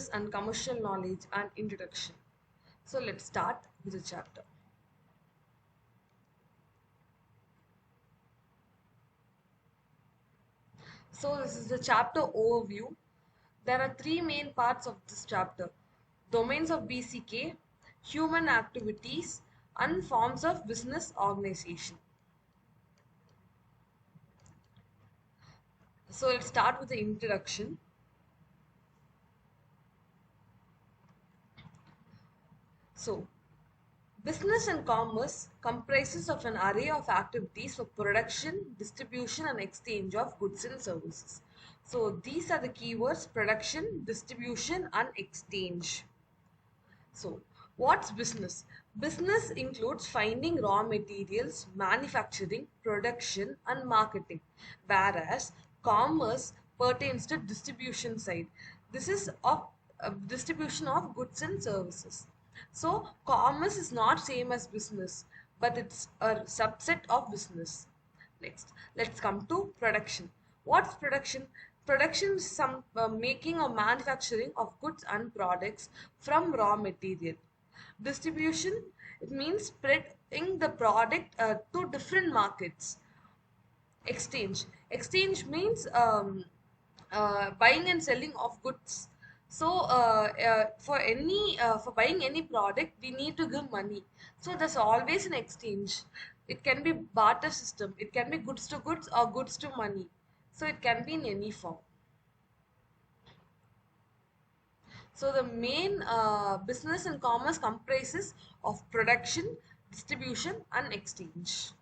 business and commercial knowledge and introduction. So let's start with the chapter. So this is the chapter overview. There are three main parts of this chapter: domains of BCK, human activities, and forms of business organization. So let's start with the introduction. So, business and commerce comprises of an array of activities for production, distribution, and exchange of goods and services. So these are the keywords: production, distribution, and exchange. So, what's business? Business includes finding raw materials, manufacturing, production, and marketing, whereas commerce pertains to distribution side. This is of distribution of goods and services. So, commerce is not same as business, but it's a subset of business. Next, let's come to production. What's production? Production is some making or manufacturing of goods and products from raw material. Distribution, it means spreading the product to different markets. Exchange means buying and selling of goods. So for buying any product we need to give money, so there's always an exchange. It can be barter system, it can be goods to goods or goods to money, so it can be in any form. So the main business and commerce comprises of production, distribution, and exchange.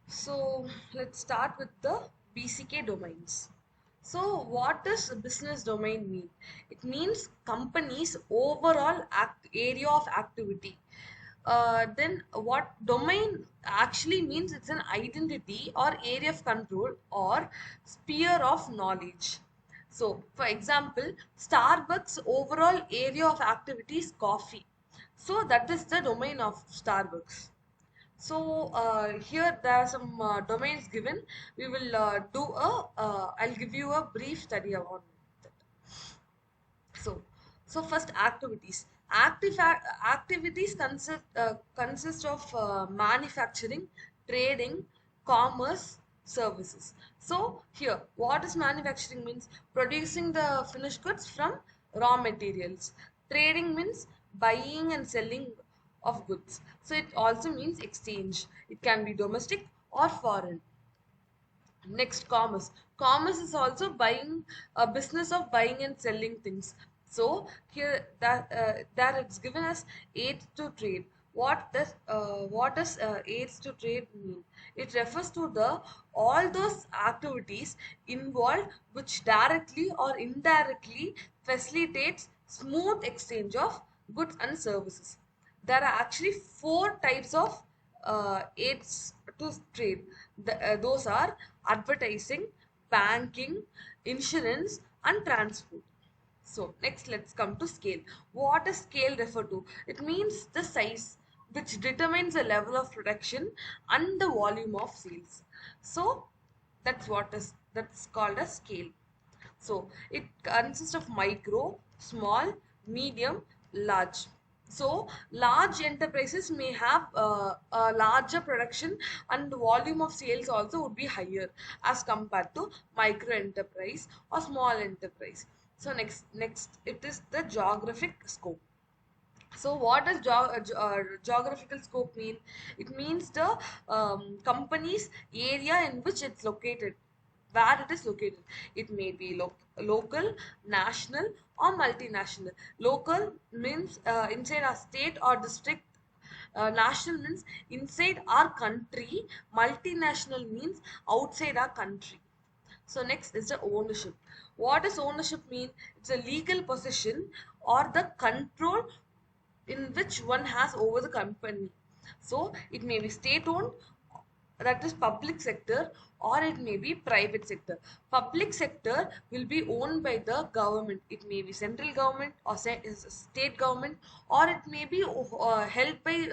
So let's start with the BCK domains. So what does business domain mean? It means company's overall area of activity. Then what domain actually means? It's an identity or area of control or sphere of knowledge. So for example, Starbucks overall area of activity is coffee. So that is the domain of Starbucks. So here there are some domains given. We will I'll give you a brief study on that. So, so first activities. Activities consist of manufacturing, trading, commerce, services. So here, what is manufacturing means? Producing the finished goods from raw materials. Trading means buying and selling of goods. So it also means exchange. It can be domestic or foreign. Next, commerce. Commerce is also buying, a business of buying and selling things. So here that it's given as aid to trade. What does aids to trade mean? It refers to the all those activities involved which directly or indirectly facilitates smooth exchange of goods and services. There are actually four types of aids to trade. Those are advertising, banking, insurance, and transport. So next let's come to scale. What does scale refer to? It means the size which determines the level of production and the volume of sales. So that's called a scale. So it consists of micro, small, medium, large. So large enterprises may have a larger production and the volume of sales also would be higher as compared to micro enterprise or small enterprise. So next it is the geographic scope. So what does geographical scope mean? It means the company's area in which it's located, where it is located. It may be local, national, or multinational. Local means inside our state or district. National means inside our country. Multinational means outside our country. So next is the ownership. What does ownership mean? It's a legal possession or the control in which one has over the company. So it may be state owned that is public sector, or it may be private sector. Public sector will be owned by the government. It may be central government or is state government, or it may be held by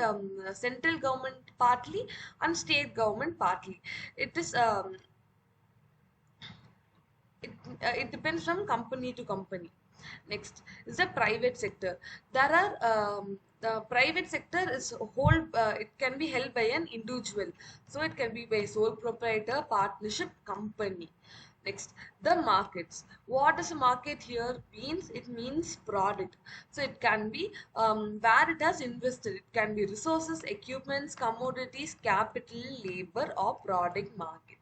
central government partly and state government partly. It is it, it depends from company to company. Next is the private sector. There are the private sector is whole, it can be held by an individual, so it can be by sole proprietor, partnership, company. Next, the markets. What does a market here means? It means product. So it can be where it has invested. It can be resources, equipments, commodities, capital, labor, or product market.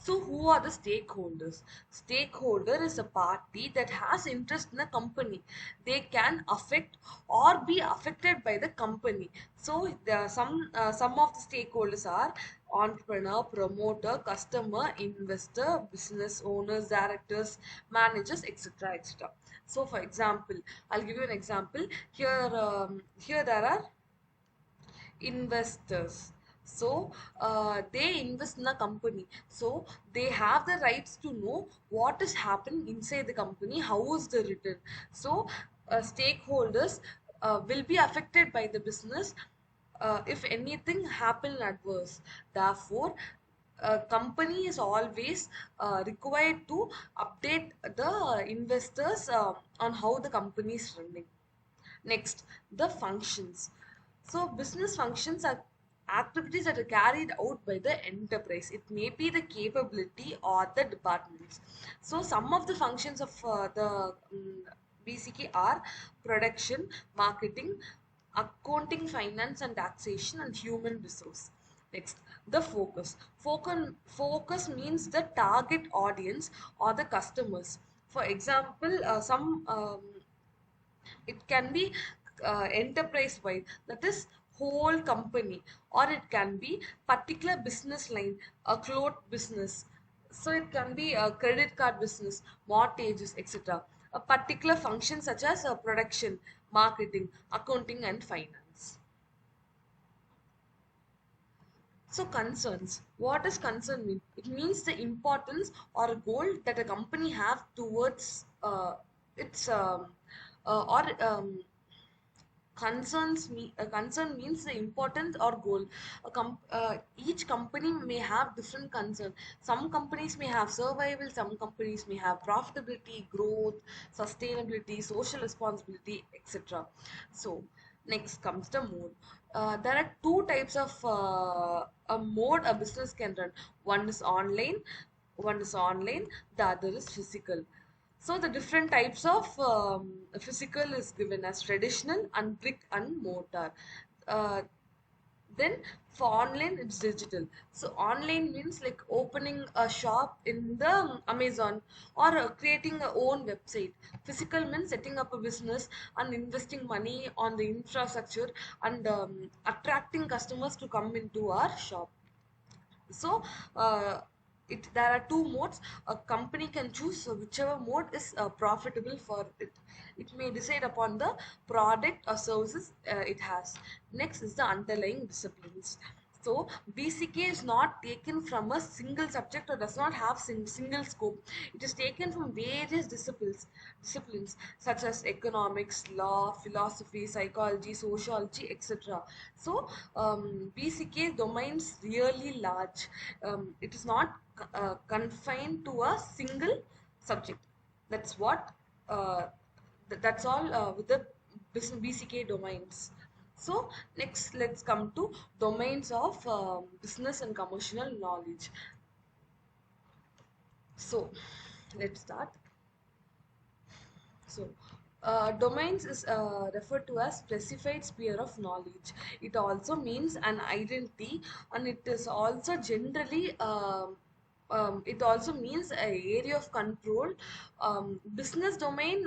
So, who are the stakeholders? Stakeholder is a party that has interest in a company. They can affect or be affected by the company. So, there are some of the stakeholders are entrepreneur, promoter, customer, investor, business owners, directors, managers, etc., etc. So, for example, I'll give you an example. Here there are investors. So they invest in a company, so they have the rights to know what is happening inside the company, how is the return. So stakeholders will be affected by the business if anything happen adverse. Therefore a company is always required to update the investors on how the company is running. Next, the functions. So, business functions are activities that are carried out by the enterprise. It may be the capability or the departments. So, some of the functions of the BCK are production, marketing, accounting, finance and taxation, and human resource. Next, the focus. Focus means the target audience or the customers. For example, some it can be enterprise wide, that is whole company, or it can be particular business line, a cloth business. So it can be a credit card business, mortgages, etc. A particular function such as production, marketing, accounting and finance. So concerns. What does concern mean? It means the importance or a goal that a company have towards its or concern means the importance or goal. Each company may have different concern. Some companies may have survival, some companies may have profitability, growth, sustainability, social responsibility, etc. So next comes the mode. There are two types of a mode a business can run. One is online, the other is physical. So the different types of physical is given as traditional and brick and mortar. Uh, then for online it's digital. So online means like opening a shop in the Amazon, or creating a own website. Physical means setting up a business and investing money on the infrastructure and attracting customers to come into our shop. So there are two modes. A company can choose whichever mode is profitable for it. It may decide upon the product or services it has. Next is the underlying disciplines. So BCK is not taken from a single subject or does not have single scope. It is taken from various disciplines such as economics, law, philosophy, psychology, sociology, etc. So BCK domains really large. It is not confined to a single subject. That's what. That's all with the BCK domains. So next, let's come to domains of business and commercial knowledge. So let's start. So, domains is referred to as specified sphere of knowledge. It also means an identity, and it is also generally. It also means a area of control. Business domain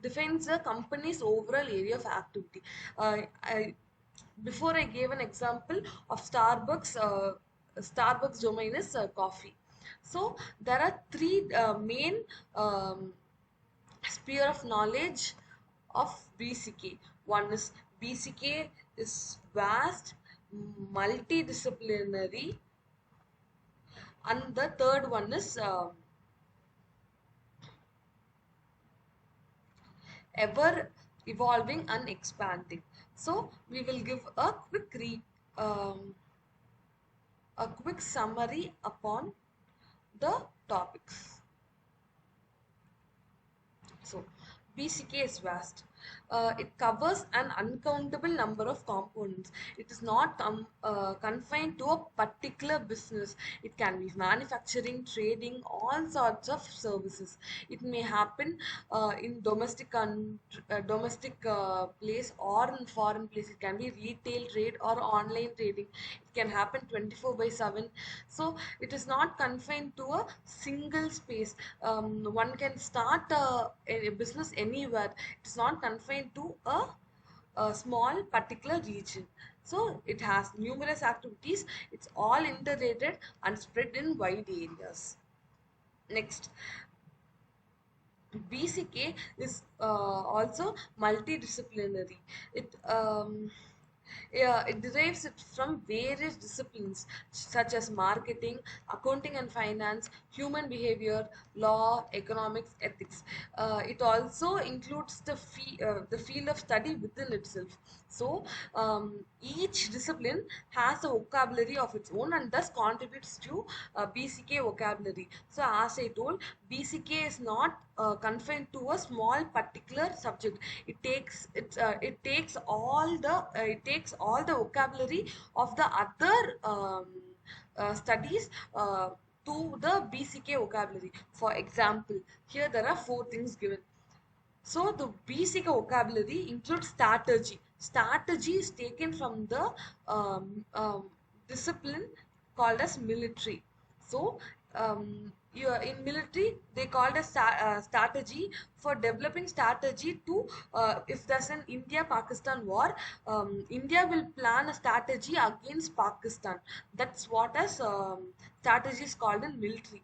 defines a company's overall area of activity. Before I gave an example of Starbucks. Starbucks domain is coffee. So there are three main sphere of knowledge of BCK. One is BCK is vast, multidisciplinary, and the third one is ever evolving and expanding. So we will give um, a quick summary upon the topics. So, BCK is vast. It covers an uncountable number of components. It is not confined to a particular business. It can be manufacturing, trading, all sorts of services. It may happen in domestic place or in foreign place. It can be retail trade or online trading. It can happen 24/7. So it is not confined to a single space. One can start a business anywhere. It is not confined to a small particular region. So it has numerous activities. It's all integrated and spread in wide areas. Next, BCK is also multidisciplinary. It yeah, it derives it from various disciplines such as marketing, accounting and finance, human behavior, law, economics, ethics. It also includes the field of study within itself. So each discipline has a vocabulary of its own and thus contributes to BCK vocabulary. So as I told, BCK is not confined to a small particular subject. It takes all the vocabulary of the other studies to the BCK vocabulary. For example, here there are four things given. So the basic vocabulary includes strategy. Strategy is taken from the discipline called as military. So you are in military, they called as strategy for developing strategy to if there's an India-Pakistan war, India will plan a strategy against Pakistan. That's what as strategy is called in military.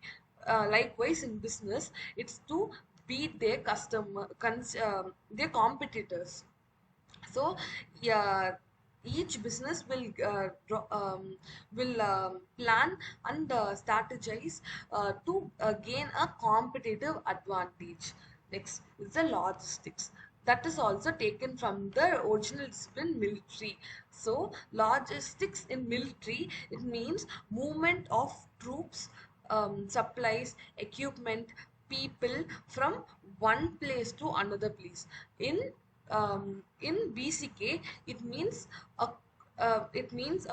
Likewise, in business, it's to beat their their competitors. So yeah, each business will plan and strategize to gain a competitive advantage. Next is the logistics. That is also taken from the original discipline military. So logistics in military, it means movement of troops, supplies, equipment, people from one place to another place. In BCK, it means a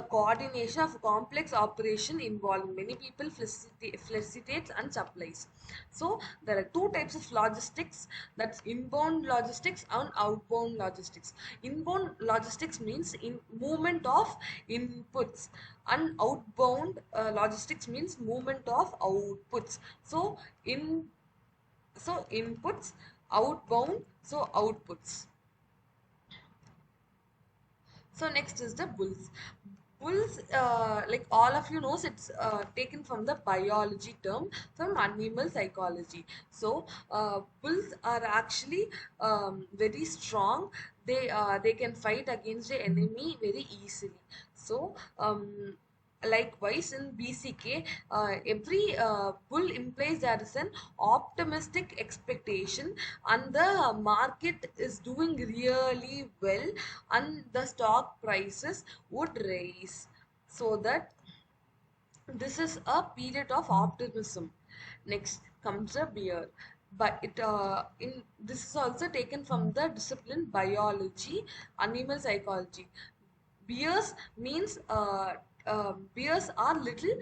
coordination of complex operation involving many people, facilitates and supplies. So there are two types of logistics, that's inbound logistics and outbound logistics. Inbound logistics means in movement of inputs, and outbound logistics means movement of outputs. So inputs, outbound, so outputs. So next is the bulls. Bulls, like all of you knows, it's taken from the biology term from animal psychology. So bulls are actually very strong. They can fight against the enemy very easily. So likewise, in BCK, every bull implies there is an optimistic expectation, and the market is doing really well, and the stock prices would rise. So that this is a period of optimism. Next comes a bear, but it in this is also taken from the discipline biology, animal psychology. Bears means bears are little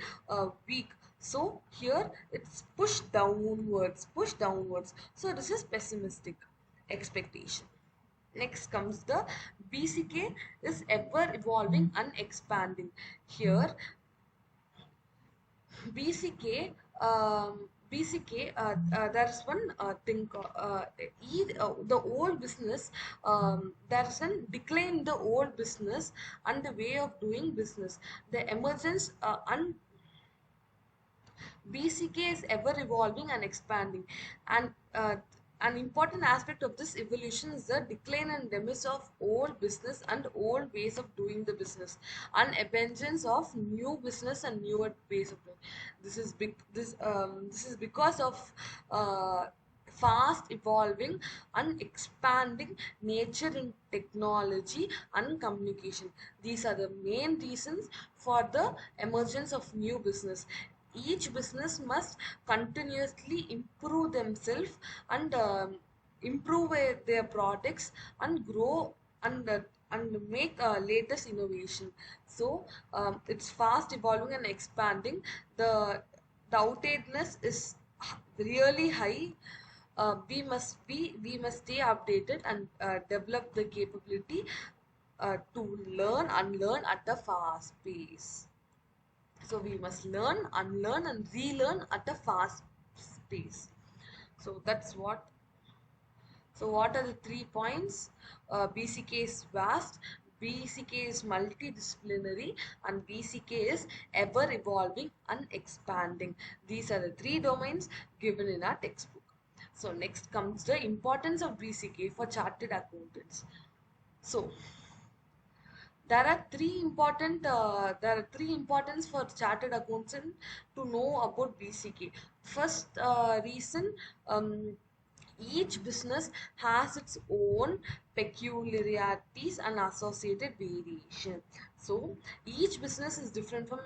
weak. So here it's push downwards. So this is pessimistic expectation. Next comes the BCK is ever evolving and expanding. Here BCK, there's one thing, the old business, there's a decline in the old business and the way of doing business. The emergence and BCK is ever evolving and expanding, and an important aspect of this evolution is the decline and demise of old business and old ways of doing the business, and emergence of new business and newer ways of doing. This is because of fast evolving and expanding nature in technology and communication. These are the main reasons for the emergence of new business. Each business must continuously improve themselves and improve their products and grow and make latest innovation. So it's fast evolving and expanding. The outdatedness is really high. We must stay updated and develop the capability to learn and learn at a fast pace. So we must learn, unlearn, and relearn at a fast pace. So that's what. So what are the 3 points? BCK is vast, BCK is multidisciplinary, and BCK is ever evolving and expanding. These are the three domains given in our textbook. So next comes the importance of BCK for chartered accountants. So there are three importance for chartered accountant to know about BCK. First reason, each business has its own peculiarities and associated variation. So each business is different from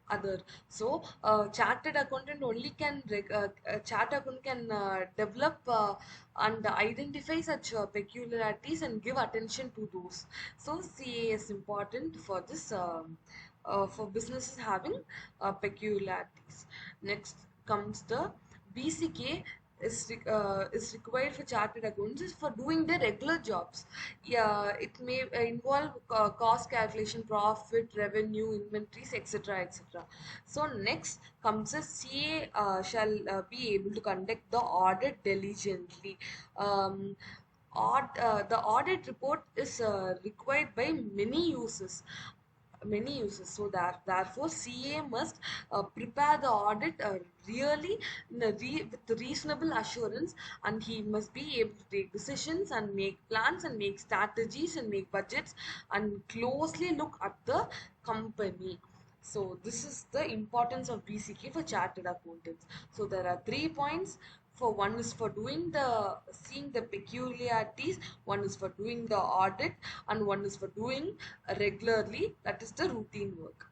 other. So chartered accountant only can chartered accountant can develop and identify such peculiarities and give attention to those. So CA is important for this for businesses having peculiarities. Next comes the BCK is required for chartered accountants for doing their regular jobs. Yeah, it may involve cost calculation, profit, revenue, inventories, etc., etc. So next comes a CA shall be able to conduct the audit diligently. The audit report is required by many uses. So that therefore CA must prepare the audit really with reasonable assurance, and he must be able to take decisions and make plans and make strategies and make budgets and closely look at the company. So this is the importance of BCK for chartered accountants. So there are 3 points. For one is for doing the seeing the peculiarities, one is for doing the audit, and one is for doing regularly, that is the routine work.